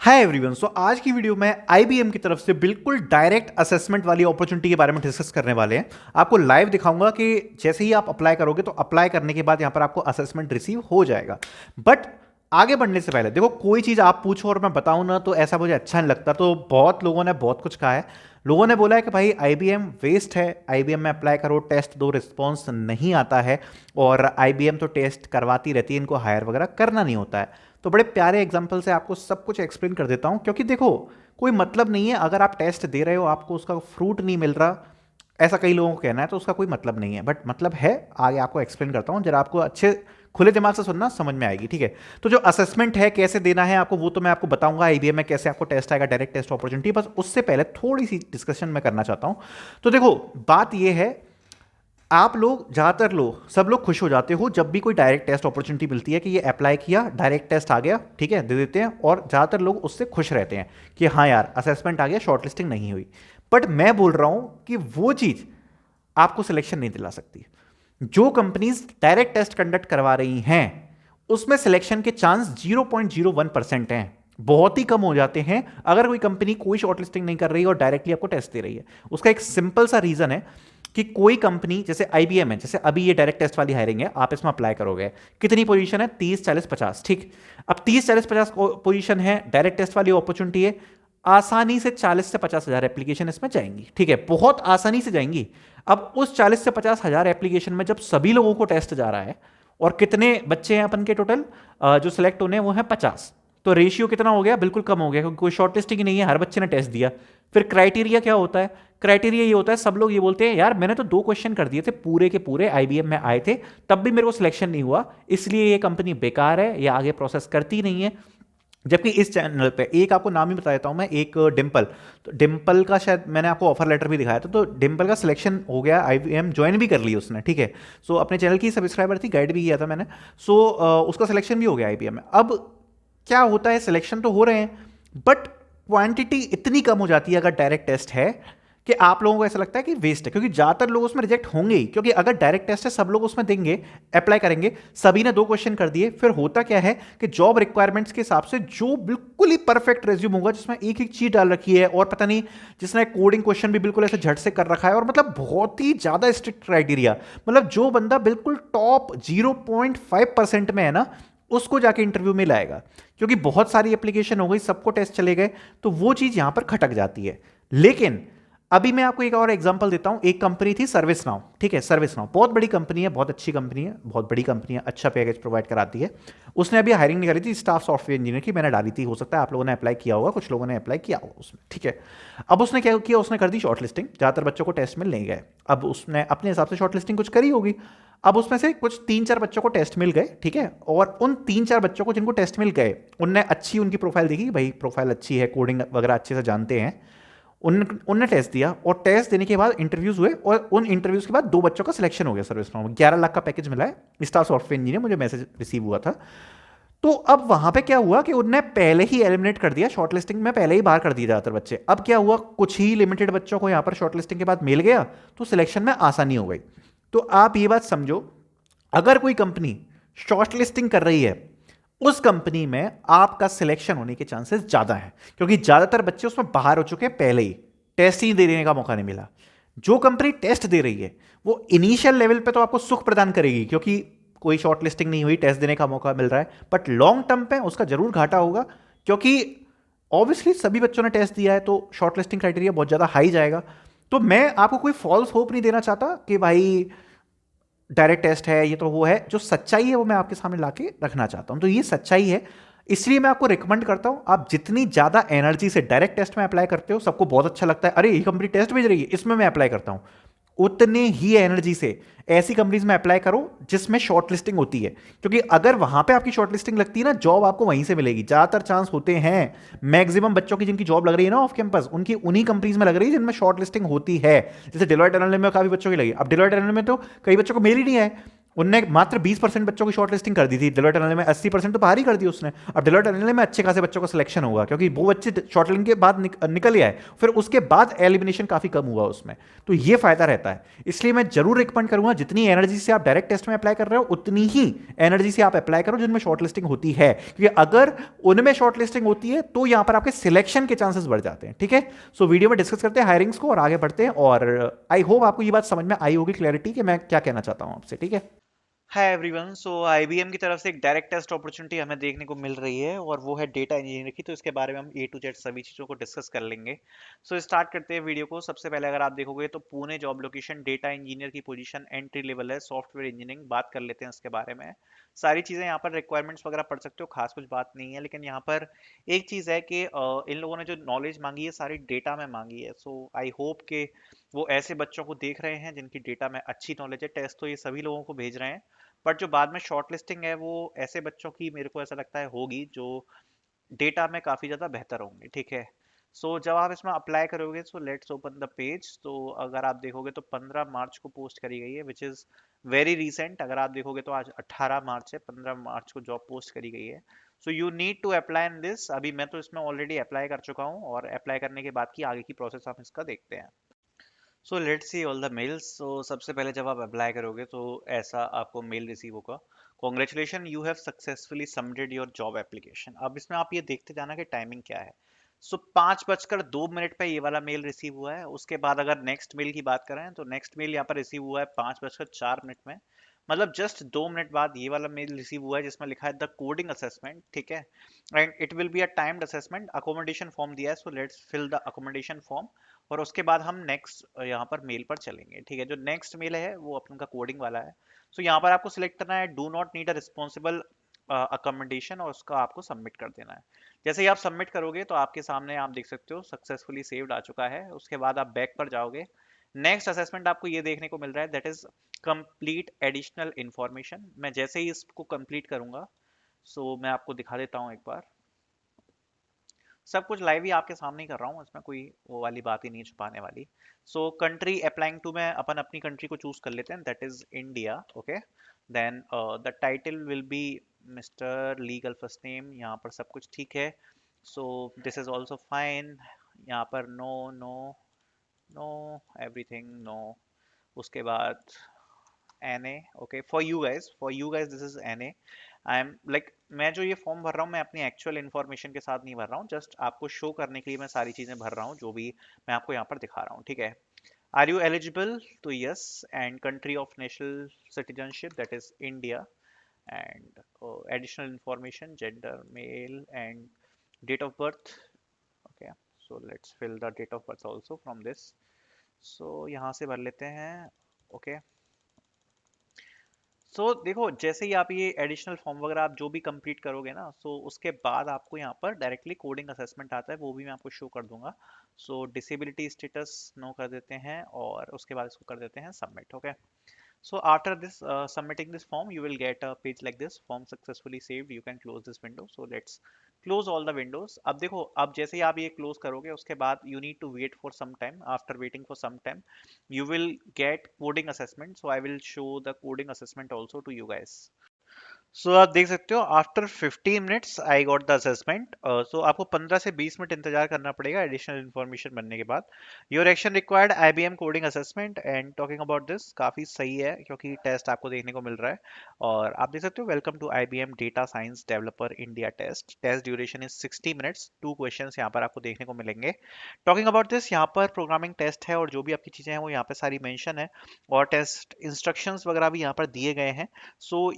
Hi everyone. सो आज की video में आईबीएम की तरफ से बिल्कुल डायरेक्ट असेसमेंट वाली अपॉर्चुनिटी के बारे में डिस्कस करने वाले हैं। आपको लाइव दिखाऊंगा कि जैसे ही आप अप्लाई करोगे तो अप्लाई करने के बाद यहां पर आपको असेसमेंट रिसीव हो जाएगा। बट आगे बढ़ने से पहले देखो, कोई चीज आप पूछो और मैं बताऊं ना तो ऐसा मुझे अच्छा नहीं लगता। तो बहुत लोगों ने बहुत कुछ कहा है। लोगों ने बोला है कि भाई आईबीएम वेस्ट है, आईबीएम में अप्लाई करो, टेस्ट दो, रिस्पॉन्स नहीं आता है, और आईबीएम तो टेस्ट करवाती रहती है, इनको हायर वगैरह करना नहीं होता है। तो बड़े प्यारे एग्जाम्पल से आपको सब कुछ एक्सप्लेन कर देता हूं, क्योंकि देखो, कोई मतलब नहीं है अगर आप टेस्ट दे रहे हो आपको उसका फ्रूट नहीं मिल रहा, ऐसा कई लोगों को कहना है, तो उसका कोई मतलब नहीं है। बट मतलब है, आगे आपको एक्सप्लेन करता हूं, जरा आपको अच्छे खुले दिमाग से सुनना, समझ में आएगी। ठीक है, तो जो असेसमेंट है कैसे देना है आपको, वो तो मैं आपको बताऊंगा आईबीएम में कैसे आपको टेस्ट आएगा, डायरेक्ट टेस्ट अपॉर्चुनिटी। बस उससे पहले थोड़ी सी डिस्कशन मैं करना चाहता हूं। तो देखो, बात ये है, आप लोग ज़्यादातर लोग सब लोग खुश हो जाते हो जब भी कोई डायरेक्ट टेस्ट अपॉर्चुनिटी मिलती है कि ये अप्लाई किया, डायरेक्ट टेस्ट आ गया, ठीक है, दे देते हैं, और ज़्यादातर लोग उससे खुश रहते हैं कि हाँ यार असेसमेंट आ गया, शॉर्टलिस्टिंग नहीं हुई। बट मैं बोल रहा हूं कि वो चीज़ आपको सिलेक्शन नहीं दिला सकती। जो कंपनीज डायरेक्ट टेस्ट कंडक्ट करवा रही हैं उसमें सिलेक्शन के चांस 0.01% हैं, बहुत ही कम हो जाते हैं अगर कोई कंपनी कोई शॉर्टलिस्टिंग नहीं कर रही और डायरेक्टली आपको टेस्ट दे रही है। उसका एक सिंपल सा रीजन है कि कोई कंपनी जैसे आईबीएम है, जैसे अभी ये डायरेक्ट टेस्ट वाली हायरिंग है, आप इसमें अप्लाई करोगे, कितनी पोजीशन है, 30 40 50, ठीक। अब 30 40 50 पोजीशन है, डायरेक्ट टेस्ट वाली अपॉर्चुनिटी है, आसानी से 40 से 50 हजार एप्लीकेशन इसमें जाएंगी, ठीक है, बहुत आसानी से जाएंगी। अब उस 40 से 50 हजार एप्लीकेशन में जब सभी लोगों को टेस्ट जा रहा है, और कितने बच्चे हैं अपन के टोटल जो सिलेक्ट होने हैं वो हैं 50, तो रेशियो कितना हो गया, बिल्कुल कम हो गया, क्योंकि कोई शॉर्टलिस्टिंग ही नहीं है, हर बच्चे ने टेस्ट दिया। फिर क्राइटेरिया क्या होता है, क्राइटेरिया ये होता है, सब लोग ये बोलते हैं यार मैंने तो 2 क्वेश्चन कर दिए थे, पूरे के पूरे आईबीएम में आए थे, तब भी मेरे को सिलेक्शन नहीं हुआ, इसलिए ये कंपनी बेकार है, ये आगे प्रोसेस करती नहीं है। जबकि इस चैनल पे एक आपको नाम ही बता देता हूं मैं, एक डिम्पल। तो डिम्पल का शायद मैंने आपको ऑफर लेटर भी दिखाया था, तो डिम्पल का सिलेक्शन हो गया, आईबीएम ज्वाइन भी कर ली उसने, ठीक है। सो अपने चैनल की सब्सक्राइबर थी, गाइड भी किया था मैंने। सो उसका सिलेक्शन भी हो गया आईबीएम में। अब क्या होता है, सिलेक्शन तो हो रहे हैं बट क्वांटिटी इतनी कम हो जाती है अगर डायरेक्ट टेस्ट है कि आप लोगों को ऐसा लगता है कि वेस्ट है, क्योंकि ज्यादातर लोग उसमें रिजेक्ट होंगे ही, क्योंकि अगर डायरेक्ट टेस्ट है सब लोग उसमें देंगे, अप्लाई करेंगे, सभी ने 2 क्वेश्चन कर दिए, फिर होता क्या है कि जॉब रिक्वायरमेंट्स के हिसाब से जो बिल्कुल ही परफेक्ट रेज्यूम होगा जिसमें एक एक चीज डाल रखी है, और पता नहीं जिसने कोडिंग क्वेश्चन भी बिल्कुल ऐसे झट से कर रखा है, और मतलब बहुत ही ज्यादा स्ट्रिक्ट क्राइटेरिया, मतलब जो बंदा बिल्कुल टॉप 0.5% में है ना, उसको जाके इंटरव्यू में लाएगा, क्योंकि बहुत सारी एप्लीकेशन हो गई, सबको टेस्ट चले गए, तो वो चीज यहां पर खटक जाती है। लेकिन अभी मैं आपको एक और एग्जांपल देता हूं। एक कंपनी थी सर्विस नाउ, ठीक है, सर्विस नाउ बहुत बड़ी कंपनी है, बहुत अच्छी कंपनी है, बहुत बड़ी कंपनी है, अच्छा पैकेज प्रोवाइड कराती है। उसने अभी हायरिंग निकाली थी स्टाफ सॉफ्टवेयर इंजीनियर की, मैंने डाली थी, हो सकता है आप लोगों ने अप्लाई किया होगा, कुछ लोगों ने अप्लाई किया होगा उसमें, ठीक है। अब उसने क्या किया, उसने कर दी शॉर्टलिस्टिंग, ज्यादातर बच्चों को टेस्ट में नहीं गए। अब उसने अपने हिसाब से शॉर्टलिस्टिंग कुछ करी होगी, अब उसमें से कुछ 3-4 बच्चों को टेस्ट मिल गए, ठीक है, और उन 3-4 बच्चों को जिनको टेस्ट मिल गए, उनने अच्छी उनकी प्रोफाइल देखी, भाई प्रोफाइल अच्छी है, कोडिंग वगैरह अच्छे से जानते हैं, उनने टेस्ट दिया, और टेस्ट देने के बाद इंटरव्यूज हुए, और उन इंटरव्यूज के बाद 2 बच्चों का सिलेक्शन हो गया सर्विस में, 11 लाख का पैकेज मिला है, स्टाफ सॉफ्टवेयर इंजीनियर, मुझे मैसेज रिसीव हुआ था। तो अब वहां पे क्या हुआ कि उनने पहले ही एलिमिनेट कर दिया, शॉर्टलिस्टिंग में पहले ही बाहर कर दिए ज्यादातर बच्चे। अब क्या हुआ, कुछ ही लिमिटेड बच्चों को यहां पर शॉर्टलिस्टिंग के बाद मिल गया, तो सिलेक्शन में आसानी हो गई। तो आप ये बात समझो, अगर कोई कंपनी शॉर्टलिस्टिंग कर रही है, उस कंपनी में आपका सिलेक्शन होने के चांसेस ज्यादा हैं, क्योंकि ज्यादातर बच्चे उसमें बाहर हो चुके हैं, पहले ही टेस्ट ही देने का मौका नहीं मिला। जो कंपनी टेस्ट दे रही है वो इनिशियल लेवल पे तो आपको सुख प्रदान करेगी, क्योंकि कोई शॉर्टलिस्टिंग नहीं हुई, टेस्ट देने का मौका मिल रहा है, बट लॉन्ग टर्म पे उसका जरूर घाटा होगा, क्योंकि ऑब्वियसली सभी बच्चों ने टेस्ट दिया है तो शॉर्टलिस्टिंग क्राइटेरिया बहुत ज्यादा हाई जाएगा। तो मैं आपको कोई फॉल्स होप नहीं देना चाहता कि भाई डायरेक्ट टेस्ट है, ये तो वो है, जो सच्चाई है वो मैं आपके सामने लाके रखना चाहता हूं। तो ये सच्चाई है, इसलिए मैं आपको रिकमेंड करता हूं, आप जितनी ज्यादा एनर्जी से डायरेक्ट टेस्ट में अप्लाई करते हो, सबको बहुत अच्छा लगता है, अरे ये कंपनी टेस्ट भेज रही है, इसमें मैं अप्लाई करता हूं, उतने ही एनर्जी से ऐसी कंपनीज में अप्लाई करो जिसमें शॉर्टलिस्टिंग होती है, क्योंकि अगर वहां पे आपकी शॉर्टलिस्टिंग लगती है ना, जॉब आपको वहीं से मिलेगी। ज्यादातर चांस होते हैं, मैक्सिमम बच्चों की जिनकी जॉब लग रही है ना ऑफ कैंपस, उनकी उन्हीं कंपनीज में लग रही है जिनमें शॉर्टलिस्टिंग होती है। जैसे डिलॉयट एनालिटिक्स में काफी बच्चों की लगी, अब डिलॉयट एनालिटिक्स में तो कई बच्चों को मेल ही नहीं आए, उनने मात्र 20% बच्चों की शॉर्ट लिस्टिंग कर दी थी। डेलोइट एनालिटिक्स में 80% तो बाहर ही कर दी उसने। अब डेलोइट एनालिटिक्स में अच्छे खासे बच्चों का सिलेक्शन होगा क्योंकि वो बच्चे शॉर्ट लिस्टिंग के बाद निकल ही आए, फिर उसके बाद एलिमिनेशन काफी कम हुआ उसमें। तो ये फायदा रहता है। इसलिए मैं जरूर रिकमेंड करूंगा, जितनी एनर्जी से आप डायरेक्ट टेस्ट में अप्लाई कर रहे हो उतनी ही एनर्जी से आप अप्लाई करो जिनमें शॉर्ट लिस्टिंग होती है, क्योंकि अगर उनमें शॉर्ट लिस्टिंग होती है तो यहां पर आपके सिलेक्शन के चांसेस बढ़ जाते हैं। ठीक है, सो वीडियो में डिस्कस करते हैं हायरिंग्स को और आगे बढ़ते हैं। और आई होप आपको ये बात समझ में आई होगी, क्लैरिटी कि मैं क्या कहना चाहता हूं आपसे। ठीक है। हाय एवरीवन, सो आईबीएम की तरफ से एक डायरेक्ट टेस्ट अपॉर्चुनिटी हमें देखने को मिल रही है और वो है डेटा इंजीनियर की। तो इसके बारे में हम ए टू जेड सभी चीज़ों को डिस्कस कर लेंगे। सो स्टार्ट करते हैं वीडियो को। सबसे पहले अगर आप देखोगे तो Pune job location, data engineer की पोजीशन एंट्री लेवल है, सॉफ्टवेयर इंजीनियरिंग बात कर लेते हैं इसके बारे में। सारी चीज़ें यहाँ पर रिक्वायरमेंट्स वगैरह पढ़ सकते हो, खास कुछ बात नहीं है। लेकिन यहाँ पर एक चीज़ है कि इन लोगों ने जो नॉलेज मांगी है सारी डेटा में मांगी है। सो आई होप के वो ऐसे बच्चों को देख रहे हैं जिनकी डेटा में अच्छी नॉलेज है। टेस्ट तो ये सभी लोगों को भेज रहे हैं, बट जो बाद में शॉर्ट लिस्टिंग है वो ऐसे बच्चों की मेरे को ऐसा लगता है होगी जो डेटा में काफ़ी ज़्यादा बेहतर होंगे। ठीक है, सो जब आप इसमें अप्लाई करोगे so let's open the page. तो अगर आप देखोगे तो 15 मार्च को पोस्ट करी गई है, विच इज़ वेरी रिसेंट। अगर आप देखोगे तो आज 18 मार्च है, 15 मार्च को जॉब पोस्ट करी गई है। So you need to apply in this. अभी मैं तो इसमें ऑलरेडी अप्लाई कर चुका हूँ और अप्लाई करने के बाद की आगे की प्रोसेस हम इसका देखते हैं। So let's see all the mails. So सबसे पहले जब आप अप्लाई करोगे तो ऐसा आपको मेल रिसीव होगा, congratulation you have successfully submitted your job application. अब इसमें आप ये देखते जाना कि टाइमिंग क्या है। सो 5:02 पे ये वाला मेल रिसीव हुआ है। उसके बाद अगर नेक्स्ट मेल की बात करें तो नेक्स्ट मेल यहाँ पर रिसीव हुआ है 5:04 में। मतलब जस्ट 2 मिनट बाद ये वाला मेल रिसीव हुआ है जिसमें लिखा है द कोडिंग असेसमेंट। ठीक है, and it will be a timed assessment. Accommodation form दिया है, so let's fill the accommodation form. और उसके बाद हम नेक्स्ट यहाँ पर मेल पर चलेंगे। ठीक है, जो नेक्स्ट मेल है वो अपन का कोडिंग वाला है। सो यहाँ पर आपको सिलेक्ट करना है do not need a responsible accommodation और उसका आपको सबमिट कर देना है। जैसे ही आप सबमिट करोगे तो आपके सामने आप देख सकते हो सक्सेसफुली सेव्ड आ चुका है। उसके बाद आप बैक पर जाओगे। नेक्स्ट असेसमेंट आपको ये देखने को मिल रहा है, that is complete additional information. मैं जैसे ही इसको कंप्लीट करूंगा सो मैं आपको दिखा देता हूँ एक बार। सब कुछ लाइव ही आपके सामने ही कर रहा हूँ, इसमें कोई वो वाली बात ही नहीं छुपाने वाली। सो कंट्री अप्लाइंग टू में अपन अपनी कंट्री को चूज कर लेते हैं, that is India. Okay, then the title will be mister, legal first name, यहाँ पर सब कुछ ठीक है। So this is also fine. यहाँ पर no no no, everything no. उसके बाद N A. Okay, for you guys this is N A. I am like, मैं जो ये फॉर्म भर रहा हूँ मैं अपनी एक्चुअल इन्फॉर्मेशन के साथ नहीं भर रहा हूँ, जस्ट आपको शो करने के लिए मैं सारी चीज़ें भर रहा हूँ जो भी मैं आपको यहाँ पर दिखा रहा हूँ। ठीक है, आर यू एलिजिबल तो yes, and country of national citizenship that is India, and additional information gender male and date of birth. Okay, so let's fill the date of birth also from this. So यहाँ से भर लेते हैं। Okay, देखो जैसे ही आप ये additional form वगैरह आप जो भी कंप्लीट करोगे ना, उसके बाद आपको यहाँ पर डायरेक्टली कोडिंग असेसमेंट आता है, वो भी मैं आपको शो कर दूंगा। डिसेबिलिटी स्टेटस नो कर देते हैं और उसके बाद इसको कर देते हैं submit. Okay, so after this submitting this form you will get a page like this, form successfully saved, you can close this window। so let's close all the windows। अब देखो, अब जैसे ही आप ये क्लोज करोगे उसके बाद you need to wait for some time। after waiting for some time you will get coding assessment, so I will show the coding assessment also to you guys। आप देख सकते हो after 15 minutes I got the assessment. आपको 15 से 20 minute इंतजार करना पड़ेगा additional information बनने के बाद। Your action required IBM coding assessment, and talking about this काफ़ी सही है क्योंकि टेस्ट आपको देखने को मिल रहा है। और आप देख सकते हो welcome to IBM data science developer India test. Test duration is 60 minutes, 2 question यहाँ पर आपको देखने को मिलेंगे। टॉकिंग अबाउट दिस, यहाँ पर प्रोग्रामिंग टेस्ट है और जो भी आपकी चीज़ें हैं वो यहाँ पर सारी मेंशन है और टेस्ट इंस्ट्रक्शंस वगैरह भी यहाँ पर दिए गए हैं।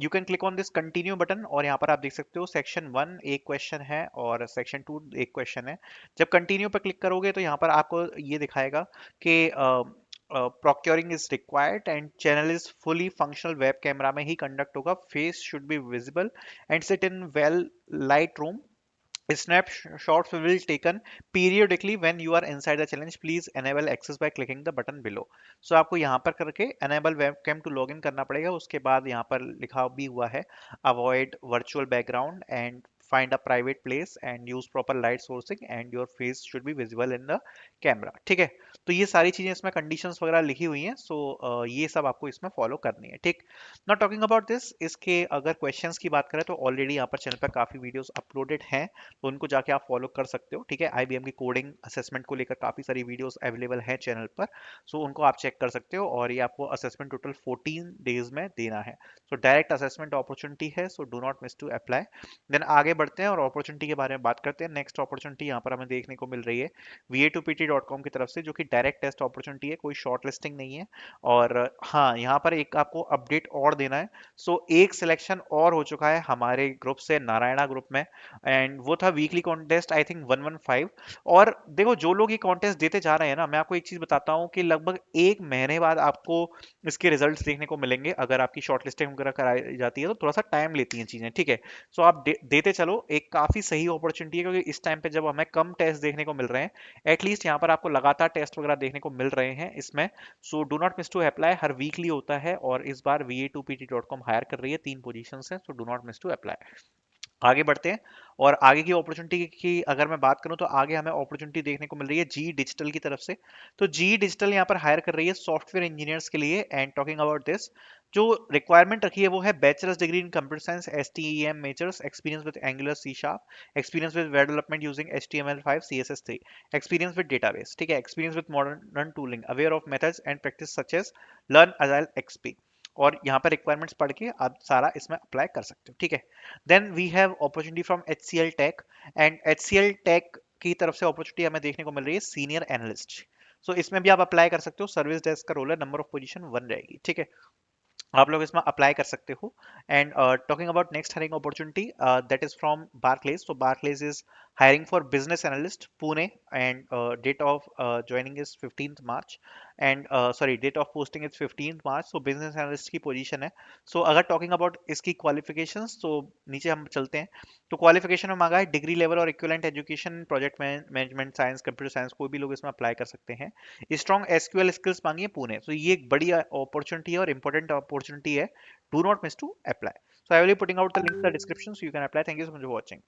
You can click on this continue button और यहाँ पर आप देख सकते हो सेक्शन 1 एक क्वेश्चन है और सेक्शन 2 एक क्वेश्चन है। जब कंटिन्यू पर क्लिक करोगे तो यहाँ पर आपको ये दिखाएगा कि procuring is required and channel is fully functional, web camera में ही कंडक्ट होगा, face should be visible and sit in well light room, snapshots will be taken periodically when you are inside the challenge, please enable access by clicking the button below। आपको यहाँ पर करके enable webcam to login करना पड़ेगा। उसके बाद यहाँ पर लिखा भी हुआ है avoid virtual background and find a private place and use proper light sourcing and your face should be visible in the camera। ठीक है, तो ये सारी चीजें इसमें कंडीशंस वगैरह लिखी हुई हैं। सो ये सब आपको इसमें फॉलो करनी है। ठीक, नॉट टॉकिंग अबाउट दिस, इसके अगर क्वेश्चंस की बात करें तो ऑलरेडी यहाँ पर चैनल पर काफी वीडियोस अपलोडेड हैं, तो उनको जाके आप फॉलो कर सकते हो। ठीक है, आईबीएम की कोडिंग असेसमेंट को लेकर काफी सारी वीडियोस अवेलेबल है चैनल पर, सो उनको आप चेक कर सकते हो। और ये आपको असेसमेंट टोटल 14 डेज में देना है। सो डायरेक्ट असेसमेंट अपॉर्चुनिटी है, so do not miss to apply. Then आगे बढ़ते हैं और अपॉर्चुनिटी के बारे में बात करते हैं। नेक्स्ट अपॉर्चुनिटी यहाँ पर हमें देखने को मिल रही है va2pt.com की तरफ से, जो कि डायरेक्ट टेस्ट अपॉर्चुनिटी है, कोई शॉर्ट लिस्टिंग नहीं है। और हाँ, यहाँ पर एक आपको अपडेट और देना है। सो एक सिलेक्शन और हो चुका है हमारे ग्रुप से, नारायणा ग्रुप में, एंड वो था वीकली कॉन्टेस्ट, आई थिंक 115। और देखो, जो लोग ये कॉन्टेस्ट देते जा रहे हैं ना, मैं आपको एक चीज बताता हूँ कि लगभग एक महीने बाद आपको इसके रिजल्ट्स देखने को मिलेंगे। अगर आपकी शॉर्टलिस्टिंग वगैरह कराई जाती है तो थोड़ा सा टाइम लेती हैं चीजें। ठीक है, सो आप देते चलो, एक काफी सही अपॉर्चुनिटी है, क्योंकि इस टाइम पे जब हमें कम टेस्ट देखने को मिल रहे हैं, एटलीस्ट यहाँ पर आपको लगातार टेस्ट वगैरह देखने को मिल रहे हैं इसमें। So do not miss to apply, हर वीकली होता है और इस बार va2pt.com हायर कर रही है, 3 पोजीशंस हैं, so do not miss to apply. आगे बढ़ते हैं और आगे की अपॉर्चुनिटी की अगर मैं बात करूं तो आगे हमें अपॉर्चुनिटी देखने को मिल रही है जी डिजिटल की तरफ से। तो जी डिजिटल यहाँ पर हायर कर रही है सॉफ्टवेयर इंजीनियर्स के लिए। एंड टॉकिंग अबाउट दिस, जो रिक्वायरमेंट रखी है वो है bachelors degree in computer science STEM majors, experience with angular C sharp, experience with web development using HTML5 CSS3, experience with database. ठीक है, experience with modern tooling, aware of methods and practice such as learn agile XP। और यहाँ पर requirements पढ़ के आप सारा इसमें अप्लाई कर सकते हो। ठीक है, then we have opportunity from HCL tech. And HCL tech की तरफ से अपॉर्चुनिटी हमें देखने को मिल रही है सीनियर एनालिस्ट। सो इसमें भी आप अप्लाई कर सकते हो, सर्विस डेस्क का रोल है, नंबर ऑफ पोजीशन 1 रहेगी। ठीक है, आप लोग इसमें अप्लाई कर सकते हो। And talking about next hiring opportunity, that is from Barclays. तो Barclays is hiring for business analyst Pune, and date of joining is 15th March, and sorry, date of posting is 15th March. So business analyst की position है। So अगर talking about इसकी qualifications, तो नीचे हम चलते हैं। तो क्वालिफिकेशन में मांगा है डिग्री लेवल और equivalent education, project management science, computer science, कोई भी लोग इसमें अप्लाई कर सकते हैं। स्ट्रॉन्ग एसक्यूएल स्किल्स मांगी है पुणे। तो ये एक बड़ी अपॉर्चुनिटी है और इंपॉर्टेंट अपॉर्चुनिटी है, do not miss to apply. So I will be putting out the link in the description, so you can apply. Thank you so much for watching.